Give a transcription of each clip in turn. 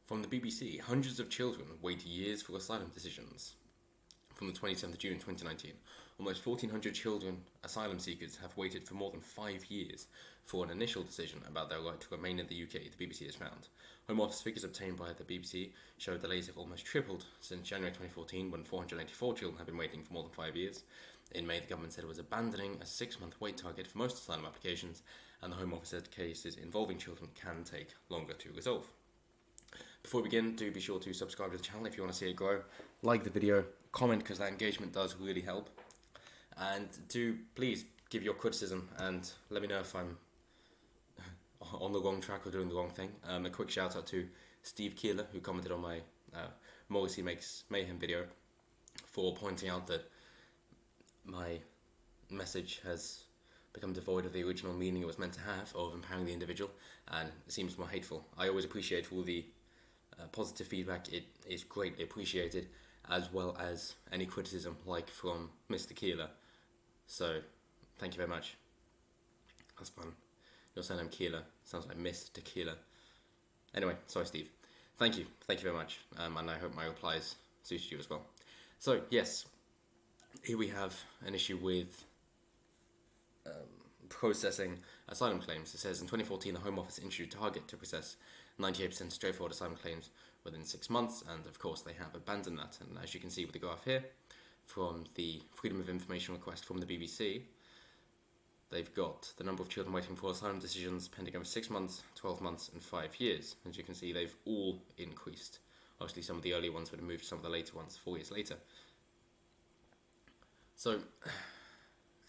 From the BBC, hundreds of children wait years for asylum decisions. From the 27th of June 2019, almost 1,400 children asylum seekers have waited for more than 5 years for an initial decision about their right to remain in the UK, the BBC has found. Home Office figures obtained by the BBC show delays have almost tripled since January 2014, when 484 children have been waiting for more than 5 years. In May, the government said it was abandoning a 6-month wait target for most asylum applications, and the Home Office said cases involving children can take longer to resolve. Before we begin, do be sure to subscribe to the channel if you want to see it grow. Like the video, comment because that engagement does really help. And do please give your criticism and let me know if I'm on the wrong track or doing the wrong thing. A quick shout out to Steve Keeler, who commented on my Morrissey Makes Mayhem video, for pointing out that my message has become devoid of the original meaning it was meant to have of empowering the individual, and it seems more hateful. I always appreciate all the positive feedback. It is greatly appreciated, as well as any criticism like from Mr. Keeler. So thank you very much. That's fun. Your surname Keeler sounds like Mr. Keeler. Anyway, sorry Steve. Thank you very much, and I hope my replies suited you as well. So yes, here we have an issue with processing asylum claims. It says in 2014 the Home Office issued a target to process 98% straightforward asylum claims within 6 months, and of course they have abandoned that. And as you can see with the graph here, from the Freedom of Information request from the BBC, they've got the number of children waiting for asylum decisions pending over 6 months, 12 months and 5 years. As you can see, they've all increased. Obviously some of the earlier ones would have moved to some of the later ones 4 years later. So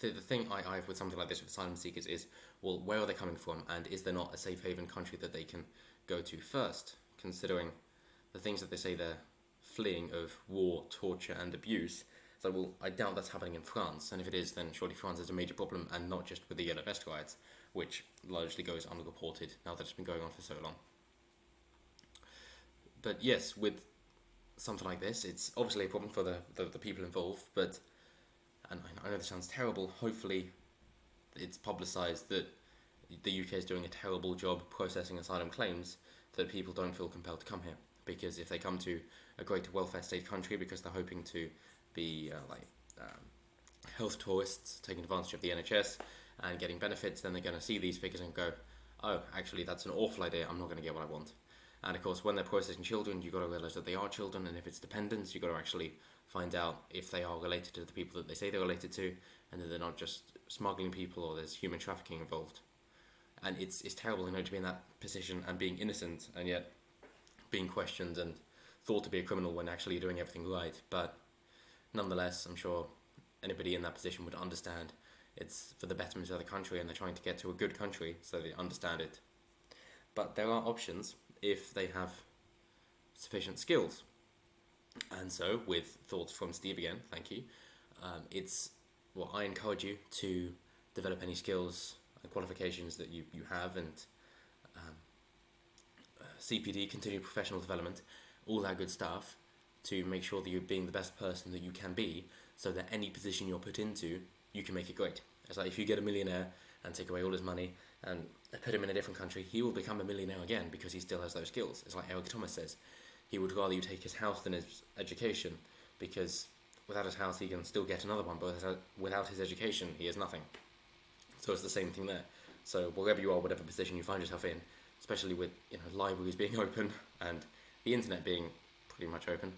the thing I have with something like this with asylum seekers is, well, where are they coming from, and is there not a safe haven country that they can go to first, considering the things that they say they're fleeing of war, torture and abuse. So, well, I doubt that's happening in France, and if it is, then surely France is a major problem, and not just with the Yellow Vest riots, which largely goes unreported now that it's been going on for so long. But yes, with something like this, it's obviously a problem for the people involved, but, and I know this sounds terrible, hopefully it's publicised that the UK is doing a terrible job processing asylum claims, that people don't feel compelled to come here. Because if they come to a greater welfare state country because they're hoping to be health tourists taking advantage of the NHS and getting benefits, then they're going to see these figures and go, oh, actually that's an awful idea, I'm not going to get what I want. And of course, when they're processing children, you've got to realise that they are children, and if it's dependents, you've got to actually find out if they are related to the people that they say they're related to, and that they're not just smuggling people or there's human trafficking involved. And it's terrible, to be in that position and being innocent, and yet being questioned and thought to be a criminal when actually you're doing everything right. But nonetheless, I'm sure anybody in that position would understand it's for the betterment of the country, and they're trying to get to a good country, so they understand it. But there are options if they have sufficient skills. And so, with thoughts from Steve again, thank you, I encourage you to develop any skills and qualifications that you have, and CPD, continued professional development, all that good stuff, to make sure that you're being the best person that you can be, so that any position you're put into, you can make it great. It's like if you get a millionaire and take away all his money and put him in a different country, he will become a millionaire again because he still has those skills. It's like Eric Thomas says, he would rather you take his house than his education, because without his house he can still get another one, but without his education he has nothing. So it's the same thing there. So wherever you are, whatever position you find yourself in, especially with libraries being open and the internet being pretty much open,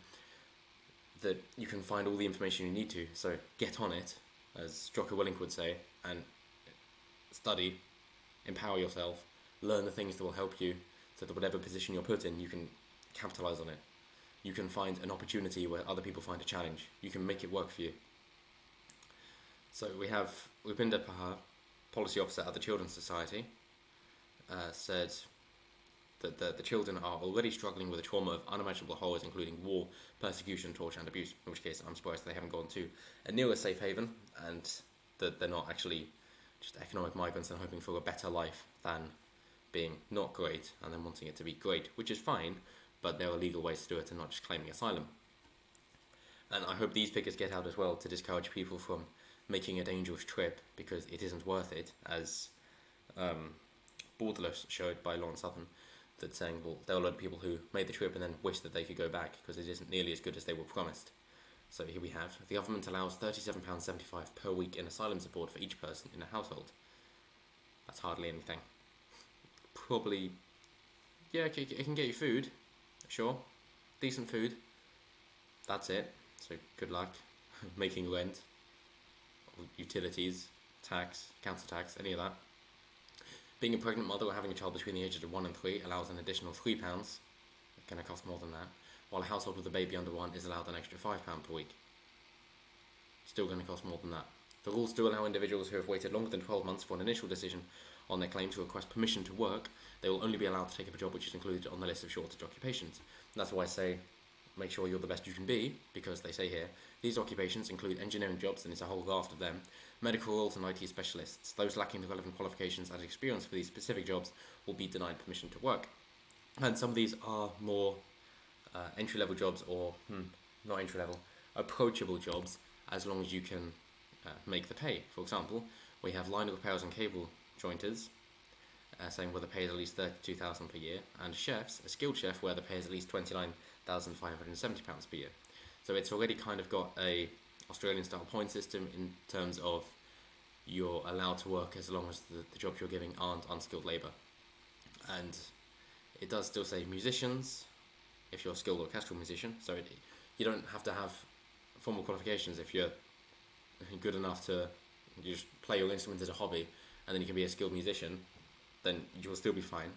that you can find all the information you need to. So get on it, as Jocko Willink would say, and study, empower yourself, learn the things that will help you, so that whatever position you're put in, you can capitalise on it. You can find an opportunity where other people find a challenge. You can make it work for you. So we have Rupinder Pahar, policy officer at the Children's Society, said that the children are already struggling with a trauma of unimaginable horrors, including war, persecution, torture and abuse, in which case I'm surprised they haven't gone to a nearer safe haven, and that they're not actually just economic migrants and hoping for a better life than being not great and then wanting it to be great, which is fine, but there are legal ways to do it and not just claiming asylum. And I hope these figures get out as well to discourage people from making a dangerous trip, because it isn't worth it, as Borderless showed by Lawrence Southern, that's saying, well, there are a lot of people who made the trip and then wish that they could go back because it isn't nearly as good as they were promised. So here we have, the government allows £37.75 per week in asylum support for each person in a household. That's hardly anything. Probably, yeah, it can get you food, sure, decent food, that's it, so good luck making rent, utilities, tax, council tax, any of that. Being a pregnant mother or having a child between the ages of 1 and 3 allows an additional £3, it's going to cost more than that, while a household with a baby under 1 is allowed an extra £5 per week. Still going to cost more than that. The rules do allow individuals who have waited longer than 12 months for an initial decision on their claim to request permission to work. They will only be allowed to take up a job which is included on the list of shortage occupations. And that's why I say make sure you're the best you can be, because they say here, these occupations include engineering jobs, and it's a whole raft of them, medical roles and IT specialists. Those lacking the relevant qualifications and experience for these specific jobs will be denied permission to work. And some of these are more entry-level jobs, or not entry-level, approachable jobs, as long as you can make the pay. For example, we have line repairers and cable jointers, saying where the pay is at least £32,000 per year, and chefs, a skilled chef, where the pay is at least £29,570 per year. So it's already kind of got a Australian-style point system in terms of you're allowed to work as long as the jobs you're giving aren't unskilled labour. And it does still say musicians, if you're a skilled orchestral musician, so you don't have to have formal qualifications if you're good enough to you just play your instrument as a hobby, and then you can be a skilled musician, then you'll still be fine.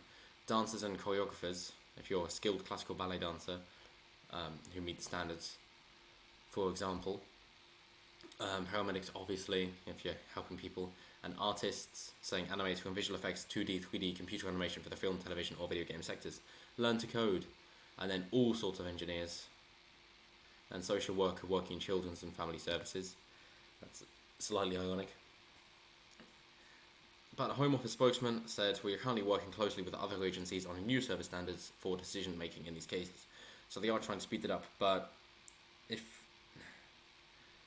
Dancers and choreographers, if you're a skilled classical ballet dancer who meet the standards, for example. Paramedics, obviously, if you're helping people. And artists, saying animator and visual effects, 2D, 3D, computer animation for the film, television or video game sectors. Learn to code. And then all sorts of engineers. And social worker working in children's and family services. That's slightly ironic. But a Home Office spokesman said, we are currently working closely with other agencies on new service standards for decision making in these cases. So they are trying to speed it up, but if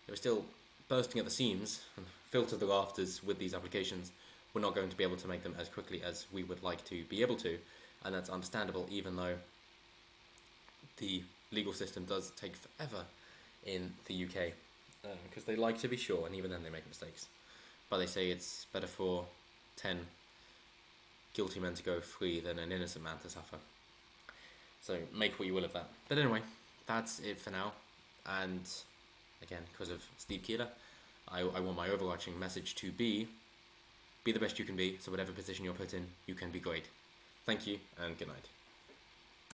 they were still bursting at the seams and filled to the rafters with these applications, we're not going to be able to make them as quickly as we would like to be able to, and that's understandable, even though the legal system does take forever in the UK, because they like to be sure, and even then they make mistakes. But they say it's better for 10 guilty men to go free than an innocent man to suffer. So make what you will of that. But anyway, that's it for now. And again, because of Steve Keeler, I want my overarching message to be the best you can be, so whatever position you're put in, you can be great. Thank you, and good night.